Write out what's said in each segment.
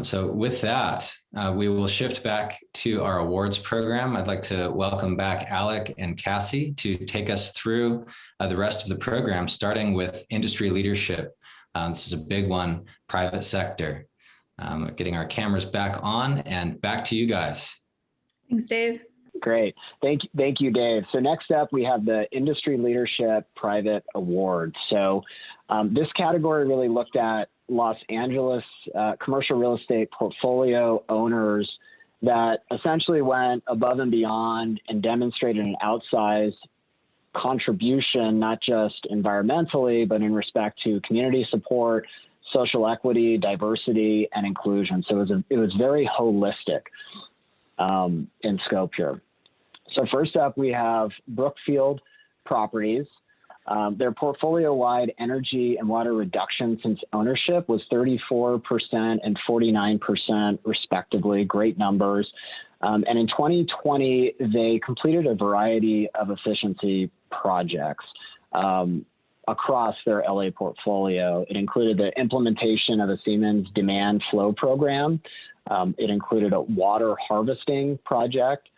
So with that, we will shift back to our awards program. I'd like to welcome back Alec and Cassie to take us through the rest of the program, starting with industry leadership. This is a big one, private sector. Getting our cameras back on, and back to you guys. Thanks, Dave. Great. Thank you, Dave. So next up, we have the Industry Leadership Private Award. So this category really looked at Los Angeles commercial real estate portfolio owners that essentially went above and beyond and demonstrated an outsized contribution, not just environmentally, but in respect to community support, social equity, diversity, and inclusion. So it was very holistic in scope here. So first up, we have Brookfield Properties. Their portfolio-wide energy and water reduction since ownership was 34% and 49% respectively, great numbers. And in 2020, they completed a variety of efficiency projects across their LA portfolio. It included the implementation of a Siemens demand flow program. It included a water harvesting project,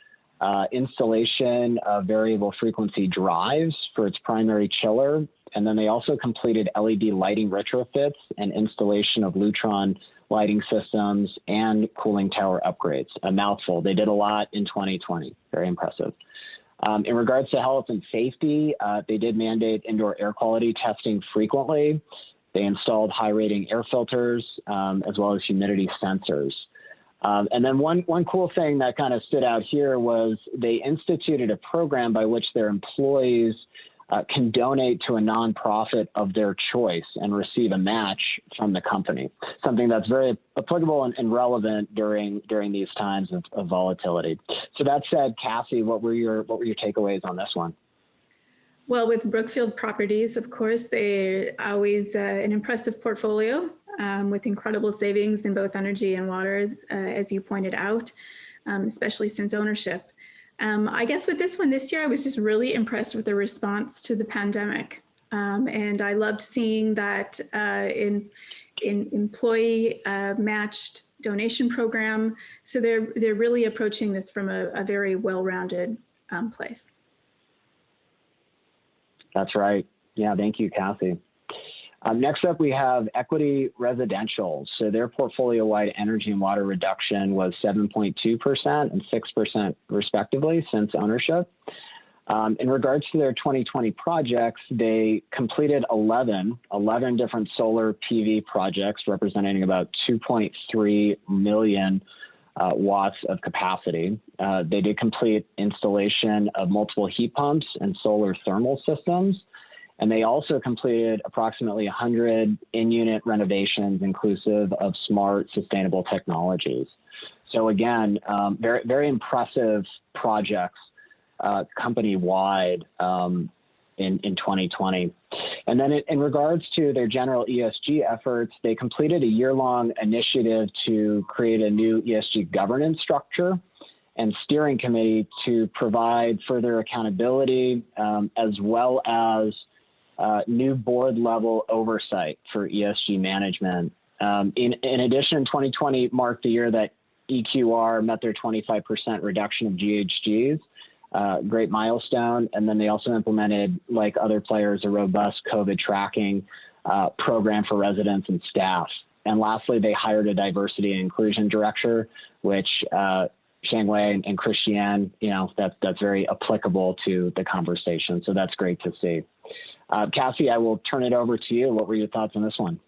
installation of variable frequency drives for its primary chiller. And then they also completed LED lighting retrofits and installation of Lutron lighting systems and cooling tower upgrades. A mouthful. They did a lot in 2020. Very impressive. In regards to health and safety, they did mandate indoor air quality testing frequently. They installed high rating air filters, as well as humidity sensors. And then one cool thing that kind of stood out here was they instituted a program by which their employees can donate to a nonprofit of their choice and receive a match from the company, something that's very applicable and relevant during these times of volatility. So that said, Cassie, what were your takeaways on this one? Well, with Brookfield Properties, of course, they're always an impressive portfolio with incredible savings in both energy and water, as you pointed out, especially since ownership. I guess with this one this year, I was just really impressed with the response to the pandemic. And I loved seeing that in employee matched donation program. So they're really approaching this from a very well-rounded place. That's right. Yeah, thank you, Kathy. Next up, we have Equity Residential. So their portfolio-wide energy and water reduction was 7.2% and 6% respectively since ownership. In regards to their 2020 projects, they completed 11 different solar PV projects representing about 2.3 million watts of capacity. They did complete installation of multiple heat pumps and solar thermal systems. And they also completed approximately 100 in-unit renovations inclusive of smart, sustainable technologies. So again, very, very impressive projects company-wide in 2020. And then in regards to their general ESG efforts, they completed a year-long initiative to create a new ESG governance structure and steering committee to provide further accountability, as well as new board level oversight for ESG management. In addition, 2020 marked the year that EQR met their 25% reduction of GHGs, great milestone. And then they also implemented, like other players, a robust COVID tracking program for residents and staff. And lastly, they hired a diversity and inclusion director, which Shang Wei and Christiane, that's very applicable to the conversation. So that's great to see. Cassie, I will turn it over to you. What were your thoughts on this one?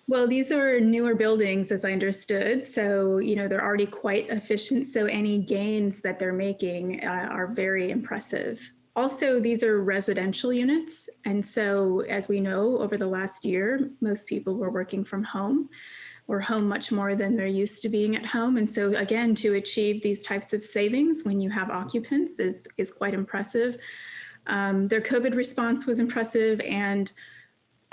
Well, these are newer buildings, as I understood. So, they're already quite efficient. So any gains that they're making are very impressive. Also, these are residential units. And so, as we know, over the last year, most people were working from home or home much more than they're used to being at home. And so, again, to achieve these types of savings when you have occupants is quite impressive. Their COVID response was impressive. And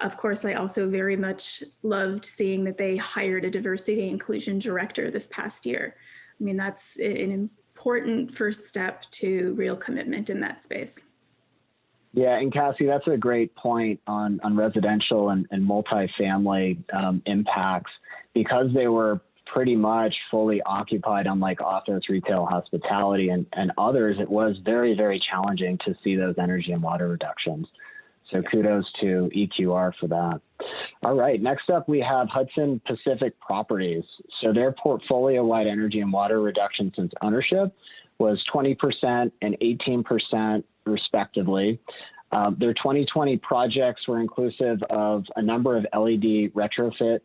of course, I also very much loved seeing that they hired a diversity and inclusion director this past year. I mean, that's an important first step to real commitment in that space. Yeah, and Cassie, that's a great point on residential and multifamily impacts. because they were pretty much fully occupied, unlike office, retail, hospitality, and others, it was very, very challenging to see those energy and water reductions. So kudos to EQR for that. All right, next up we have Hudson Pacific Properties. So their portfolio-wide energy and water reduction since ownership was 20% and 18% respectively. Their 2020 projects were inclusive of a number of LED retrofit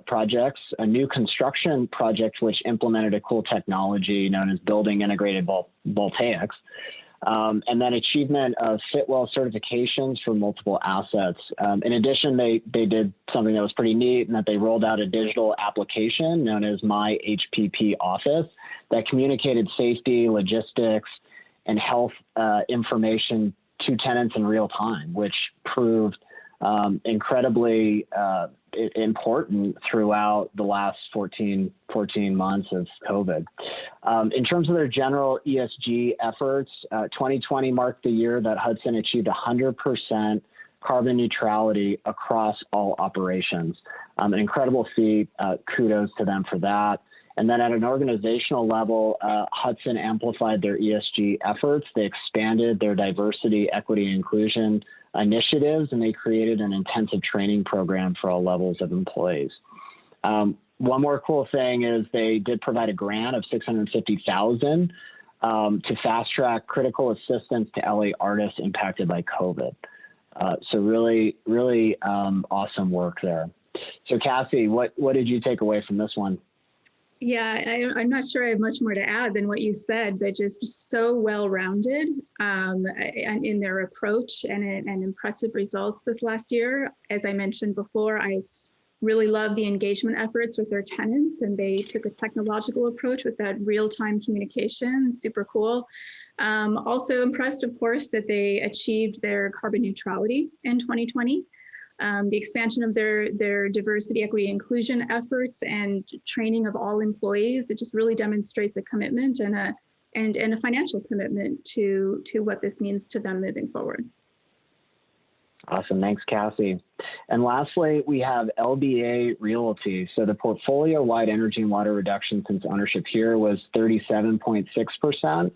projects, a new construction project which implemented a cool technology known as building integrated voltaics, and then achievement of Fitwel certifications for multiple assets. In addition, they did something that was pretty neat, in that they rolled out a digital application known as My HPP Office that communicated safety, logistics, and health information to tenants in real time, which proved incredibly important throughout the last 14 months of COVID. In terms of their general ESG efforts, 2020 marked the year that Hudson achieved 100% carbon neutrality across all operations. An incredible feat. Kudos to them for that. And then at an organizational level, Hudson amplified their ESG efforts. They expanded their diversity, equity, and inclusion initiatives, and they created an intensive training program for all levels of employees. One more cool thing is they did provide a grant of $650,000 to fast track critical assistance to LA artists impacted by COVID. So really, really awesome work there. So Cassie, what did you take away from this one? Yeah, I'm not sure I have much more to add than what you said, but just so well-rounded in their approach and impressive results this last year. As I mentioned before, I really love the engagement efforts with their tenants, and they took a technological approach with that real-time communication, super cool. Also impressed, of course, that they achieved their carbon neutrality in 2020. The expansion of their diversity, equity, inclusion efforts and training of all employees, it just really demonstrates a commitment and a financial commitment to what this means to them moving forward. Awesome. Thanks, Cassie. And lastly, we have Lba Realty. So the portfolio-wide energy and water reduction since ownership here was 37.6%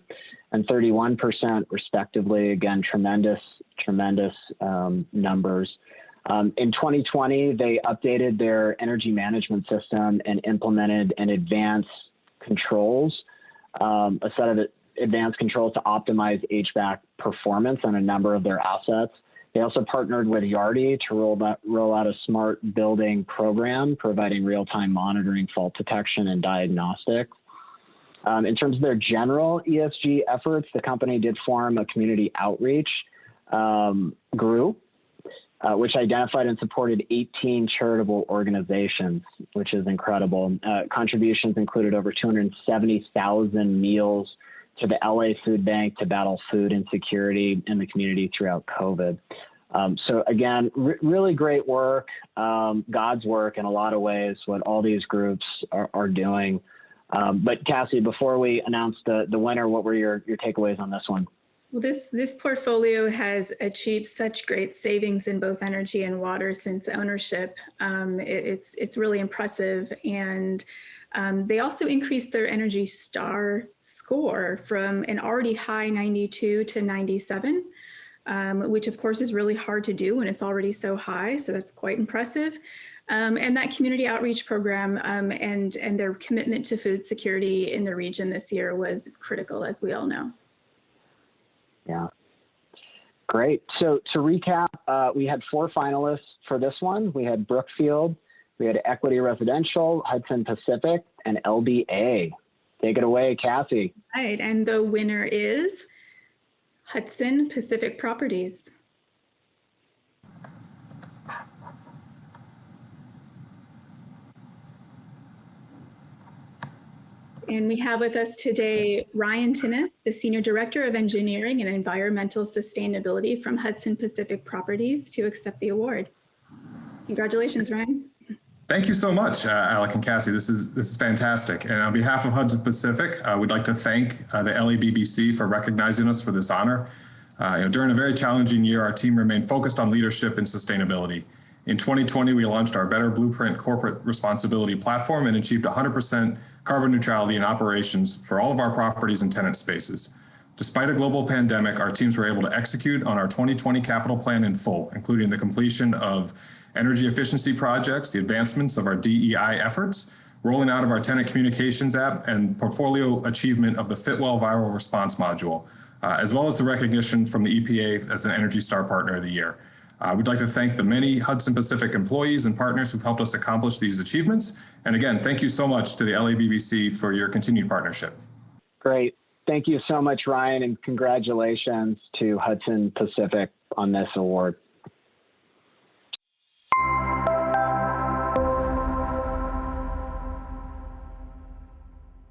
and 31% respectively. Again, tremendous numbers. In 2020, they updated their energy management system and implemented an advanced controls, a set of advanced controls to optimize HVAC performance on a number of their assets. They also partnered with Yardi to roll out a smart building program, providing real-time monitoring, fault detection, and diagnostics. In terms of their general ESG efforts, the company did form a community outreach group, which identified and supported 18 charitable organizations, which is incredible. Contributions included over 270,000 meals to the LA Food Bank to battle food insecurity in the community throughout COVID. So again, really great work, God's work in a lot of ways, what all these groups are doing. But Cassie, before we announce the winner, what were your takeaways on this one? Well, this portfolio has achieved such great savings in both energy and water since ownership. It's really impressive. And they also increased their Energy Star score from an already high 92 to 97, which of course is really hard to do when it's already so high. So that's quite impressive. And that community outreach program and their commitment to food security in the region this year was critical, as we all know. Yeah. Great. So to recap, we had 4 finalists for this one. We had Brookfield, we had Equity Residential, Hudson Pacific, and LBA. Take it away, Cassie. Right. And the winner is Hudson Pacific Properties. And we have with us today Ryan Tinnis, the Senior Director of Engineering and Environmental Sustainability from Hudson Pacific Properties, to accept the award. Congratulations, Ryan. Thank you so much, Alec and Cassie. This is fantastic. And on behalf of Hudson Pacific, we'd like to thank the LABBC for recognizing us for this honor. During a very challenging year, our team remained focused on leadership and sustainability. In 2020, we launched our Better Blueprint corporate responsibility platform and achieved 100% carbon neutrality in operations for all of our properties and tenant spaces. Despite a global pandemic, our teams were able to execute on our 2020 capital plan in full, including the completion of energy efficiency projects, the advancements of our DEI efforts, rolling out of our tenant communications app, and portfolio achievement of the Fitwel Viral Response Module, as well as the recognition from the EPA as an Energy Star Partner of the Year. We'd like to thank the many Hudson Pacific employees and partners who've helped us accomplish these achievements. And again, thank you so much to the LABBC for your continued partnership. Great. Thank you so much, Ryan, and congratulations to Hudson Pacific on this award.